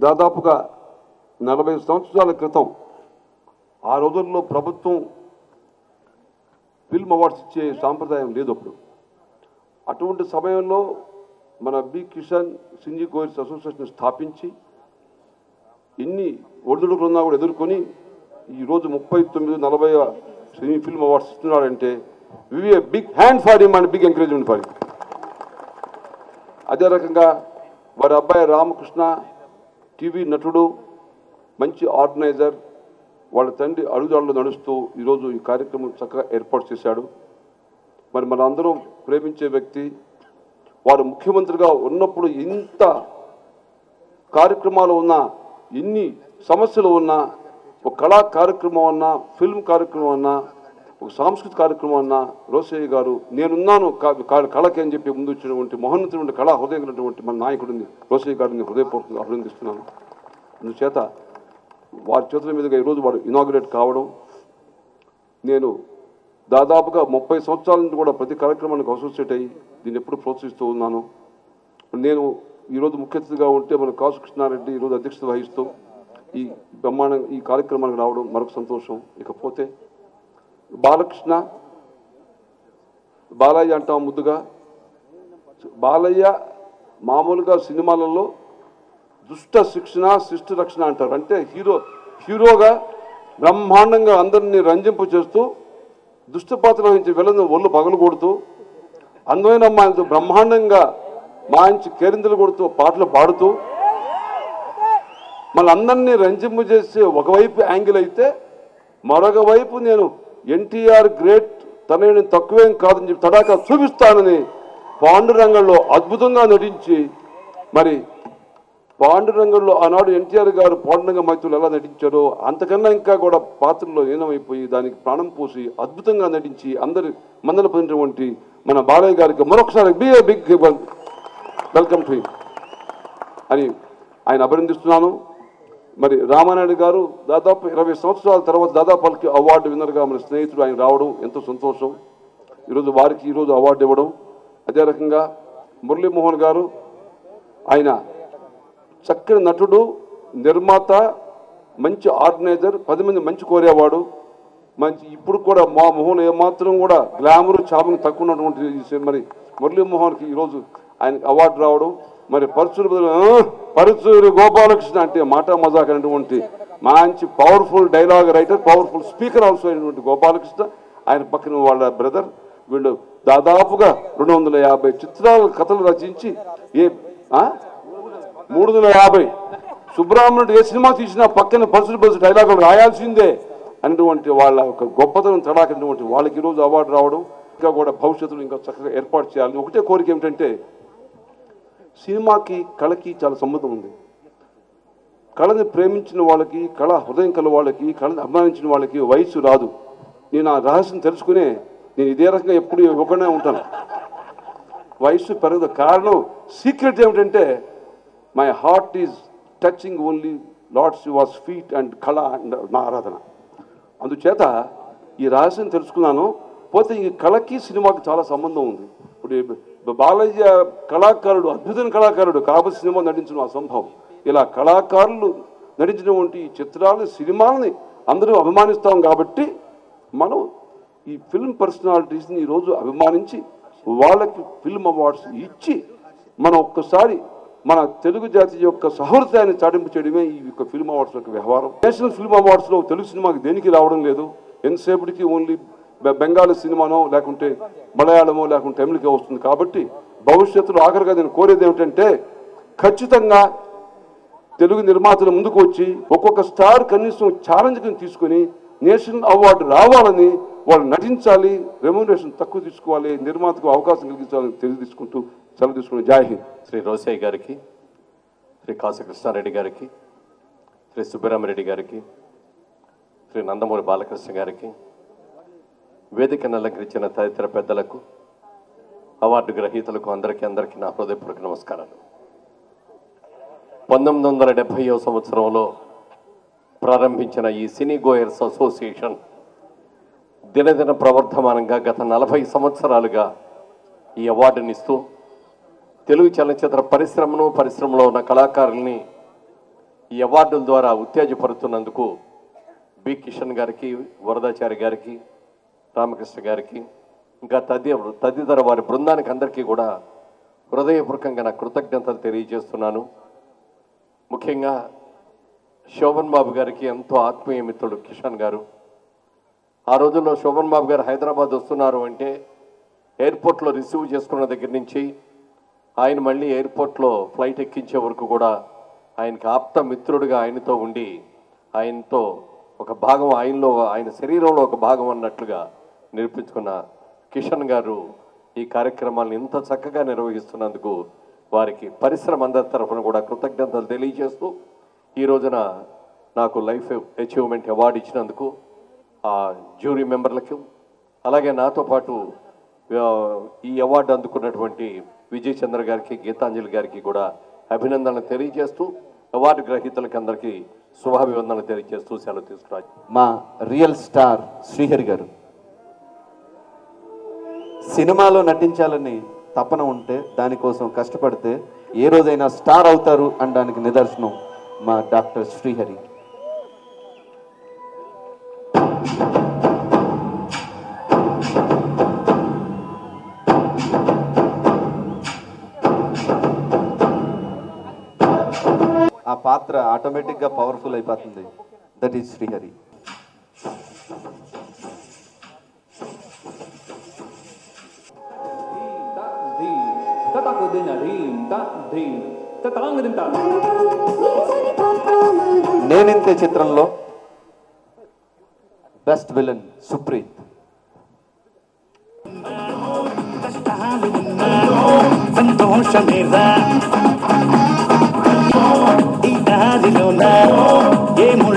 దాదాపుగా 40 సంవత్సరాల క్రితం ఆ రోజుల్లో ప్రభుత్వం ఫిల్మ్ అవార్డ్స్ ఇచ్చే సాంప్రదాయం లేదు అప్పుడు. అటువంటి సమయంలో మన బి కిషన్ సింజీ గోయల్స్ అసోసియేషన్ స్థాపించి ఇన్ని ఒడిదుడుకులున్నా కూడా ఎదుర్కొని ఈరోజు 39-40 సినీ ఫిల్మ్ అవార్డ్స్ ఇస్తున్నాడంటే we a big hand for him and big encouragement for him. అదే రకంగా వారి అబ్బాయి రామకృష్ణ టీవీ నటుడు, మంచి ఆర్గనైజర్, వాళ్ళ తండ్రి అడుగుదాడులు నడుస్తూ ఈరోజు ఈ కార్యక్రమం చక్కగా ఏర్పాటు చేశాడు. మరి మనందరం ప్రేమించే వ్యక్తి, వారు ముఖ్యమంత్రిగా ఉన్నప్పుడు ఇంత కార్యక్రమాలు ఉన్నా, ఎన్ని సమస్యలు ఉన్నా, ఒక కళా కార్యక్రమం అన్నా, ఫిల్మ్ కార్యక్రమం అన్నా, ఒక సాంస్కృతిక కార్యక్రమం అన్నా రోసయ్య గారు నేనున్నాను కళకి అని చెప్పి ముందు వచ్చినటువంటి మహోన్నతమైన కళా హృదయం ఉన్నటువంటి మన నాయకుడిని రోసయ్య గారిని హృదయపూర్వకంగా అభినందిస్తున్నాను. అందుచేత వారి చేతుల మీదుగా ఈరోజు వారు ఇనాగ్రేట్ కావడం, నేను దాదాపుగా 30 సంవత్సరాల నుంచి కూడా ప్రతి కార్యక్రమానికి అసోసియేట్ అయ్యి దీన్ని ఎప్పుడు ప్రోత్సహిస్తూ ఉన్నాను. నేను ఈరోజు ముఖ్య అతిథిగా ఉంటే మన కాసు కృష్ణారెడ్డి ఈరోజు అధ్యక్షత వహిస్తూ ఈ బ్రహ్మాండం ఈ కార్యక్రమానికి రావడం మరొక సంతోషం. ఇకపోతే బాలకృష్ణ, బాలయ్య అంటాం ముద్దుగా. బాలయ్య మామూలుగా సినిమాలలో దుష్ట శిక్షణ శిష్ట రక్షణ అంటారు. అంటే హీరోగా బ్రహ్మాండంగా అందరినీ రంజింపు చేస్తూ దుష్ట పాత్ర వహించి వెళ్ళని ఒళ్ళు పగలు కొడుతూ అందమైన అమ్మాయిలతో బ్రహ్మాండంగా మాయించి కేరింతలు కొడుతూ పాటలు పాడుతూ మళ్ళీ అందరినీ రంజింపు చేసే ఒకవైపు యాంగిల్ అయితే, మరొక వైపు నేను ఎన్టీఆర్ గ్రేట్, తనని తక్కువేం కాదని చెప్పి తడాకా చూపిస్తానని పాండురంగంలో అద్భుతంగా నటించి, మరి పాండురంగంలో ఆనాడు ఎన్టీఆర్ గారు పాండురంగ మైత్రులు ఎలా నటించారో అంతకన్నా ఇంకా కూడా పాత్రలో లీనమైపోయి దానికి ప్రాణం పోసి అద్భుతంగా నటించి అందరి మందలు పొందినటువంటి మన బాలయ్య గారికి మరొకసారి be a big welcome to him అని ఆయన అభినందిస్తున్నాను. మరి రామానాయుడు గారు దాదాపు 20 సంవత్సరాల తర్వాత దాదాపు అవార్డు విన్నర్గా మన స్నేహితుడు ఆయన రావడం ఎంతో సంతోషం. ఈరోజు వారికి ఈరోజు అవార్డు ఇవ్వడం. అదే రకంగా మురళీమోహన్ గారు, ఆయన చక్కని నటుడు, నిర్మాత, మంచి ఆర్గనైజర్, 10 మంది మంచి కోరేవాడు, మంచి ఇప్పుడు కూడా మా మొహంలో ఏమాత్రం కూడా గ్లామర్ చాపింగ్ తక్కువ ఉన్నటువంటి మరి మురళీమోహన్కి ఈరోజు ఆయనకి అవార్డు రావడం. మరి పరుచూరి గోపాలకృష్ణ అంటే మాట మజాక్ అనేటువంటి మంచి powerful dialogue writer, powerful speaker also అయినటువంటి గోపాలకృష్ణ, ఆయన పక్కన వాళ్ళ బ్రదర్, వీళ్ళు దాదాపుగా 250 చిత్రాల కథలు రచించి 350 సుబ్రహ్మణ్యుడు ఏ సినిమా తీసినా పక్కన పరుచు డైలాగులు రాయాల్సిందే అనేటువంటి వాళ్ళ ఒక గొప్పతనం తడాకినటువంటి వాళ్ళకి ఈరోజు అవార్డు రావడం, ఇంకా కూడా భవిష్యత్తులో ఇంకా చక్కగా ఏర్పాటు చేయాలి. ఒకటే కోరిక ఏమిటంటే, సినిమాకి కళకి చాలా సంబంధం ఉంది. కళని ప్రేమించిన వాళ్ళకి, కళ హృదయం కల వాళ్ళకి, కళని అభిమానించిన వాళ్ళకి వయసు రాదు. నేను ఆ రహస్యం తెలుసుకునే నేను ఇదే రకంగా ఎప్పుడు ఇవ్వకుండా ఉంటాను. వయసు పెరగదు. కారణం సీక్రెట్ ఏమిటంటే, my heart is touching only lord she was feet and కళ అండ్ నా ఆరాధన. అందుచేత ఈ రహస్యం తెలుసుకున్నాను. పోతే ఈ కళకి సినిమాకి చాలా సంబంధం ఉంది. ఇప్పుడు బాలయ్య కళాకారుడు, అద్భుతమైన కళాకారుడు, కాబట్టి సినిమా నటించడం అసంభవం. ఇలా కళాకారులు నటించినటువంటి ఈ చిత్రాలు, సినిమాలని అందరూ అభిమానిస్తాం కాబట్టి మనం ఈ ఫిల్మ్ పర్సనాలిటీస్ని ఈరోజు అభిమానించి వాళ్ళకి ఫిల్మ్ అవార్డ్స్ ఇచ్చి మనం ఒక్కసారి మన తెలుగు జాతి యొక్క సహృదయాన్ని చాటింపు చేయడమే ఈ యొక్క ఫిల్మ్ అవార్డ్స్ యొక్క వ్యవహారం. నేషనల్ ఫిల్మ్ అవార్డ్స్లో తెలుగు సినిమాకి దేనికి రావడం లేదు. ఎంతసేపటికి ఓన్లీ బెంగాలీ సినిమానో లేకుంటే మలయాళమో లేకుంటే తమిళకే వస్తుంది. కాబట్టి భవిష్యత్తులో ఆఖరిగా నేను కోరేది ఏమిటంటే, ఖచ్చితంగా తెలుగు నిర్మాతలు ముందుకు వచ్చి ఒక్కొక్క స్టార్ కనీసం ఛాలెంజ్ని తీసుకొని నేషనల్ అవార్డు రావాలని వాళ్ళు నటించాలి, రెమ్యునరేషన్ తక్కువ తీసుకోవాలి, నిర్మాతకు అవకాశం కలిగించాలని తెలియజేసుకుంటూ సెలవు తీసుకుని జై హింద్. శ్రీ రోసయ్య గారికి, శ్రీ కాసు కృష్ణారెడ్డి గారికి, శ్రీ సుబ్బరామరెడ్డి గారికి, శ్రీ నందమూరి బాలకృష్ణ గారికి, వేదికను అలంకరించిన తదితర పెద్దలకు, అవార్డు గ్రహీతలకు అందరికీ నా హృదయపూర్వక నమస్కారాలు. 1970వ సంవత్సరంలో ప్రారంభించిన ఈ సినీ గోయర్స్ అసోసియేషన్ దినదిన ప్రవర్ధమానంగా గత 40 సంవత్సరాలుగా ఈ అవార్డుని ఇస్తూ తెలుగు చలనచిత్ర పరిశ్రమలో ఉన్న కళాకారుల్ని ఈ అవార్డుల ద్వారా ఉత్తేజపరుతున్నందుకు బి కిషన్ గారికి, వరదాచారి గారికి, రామకృష్ణ గారికి, ఇంకా తదితర వారి బృందానికి అందరికీ కూడా హృదయపూర్వకంగా నా కృతజ్ఞతలు తెలియజేస్తున్నాను. ముఖ్యంగా శోభన్ బాబు గారికి ఎంతో ఆత్మీయ మిత్రుడు కిషన్ గారు. ఆ రోజుల్లో శోభన్ బాబు గారు హైదరాబాద్ వస్తున్నారు అంటే ఎయిర్పోర్ట్లో రిసీవ్ చేసుకున్న దగ్గర నుంచి ఆయన మళ్ళీ ఎయిర్పోర్ట్లో ఫ్లైట్ ఎక్కించే వరకు కూడా ఆయనకి ఆప్త మిత్రుడిగా ఆయనతో ఉండి ఆయనతో ఒక భాగం, ఆయన శరీరంలో ఒక భాగం అన్నట్లుగా నిరూపించుకున్న కిషన్ గారు ఈ కార్యక్రమాలను ఇంత చక్కగా నిర్వహిస్తున్నందుకు వారికి పరిశ్రమ అందరి తరఫున కూడా కృతజ్ఞతలు తెలియజేస్తూ ఈ రోజున నాకు లైఫ్ అచీవ్మెంట్ అవార్డు ఇచ్చినందుకు ఆ జ్యూరీ మెంబర్లకు, అలాగే నాతో పాటు ఈ అవార్డు అందుకున్నటువంటి విజయ్ చంద్ర గారికి, గీతాంజలి గారికి కూడా అభినందనలు తెలియజేస్తూ అవార్డు గ్రహీతలకు అందరికీ శుభాభివందనలు తెలియజేస్తూ సెలవు తీసుకున్నారు. మా రియల్ స్టార్ శ్రీహరి గారు సినిమాలో నటించాలని తపన ఉంటే, దానికోసం కష్టపడితే ఏ రోజైనా స్టార్ అవుతారు అనడానికి నిదర్శనం మా డాక్టర్ శ్రీహరి. ఆ పాత్ర ఆటోమేటిక్గా పవర్ఫుల్ అయిపోతుంది. That is Srihari. నేనింతే చిత్రంలో బెస్ట్ విలన్ సుప్రీత్. సంతోషమేరా ఈ దారిలోన ఏమో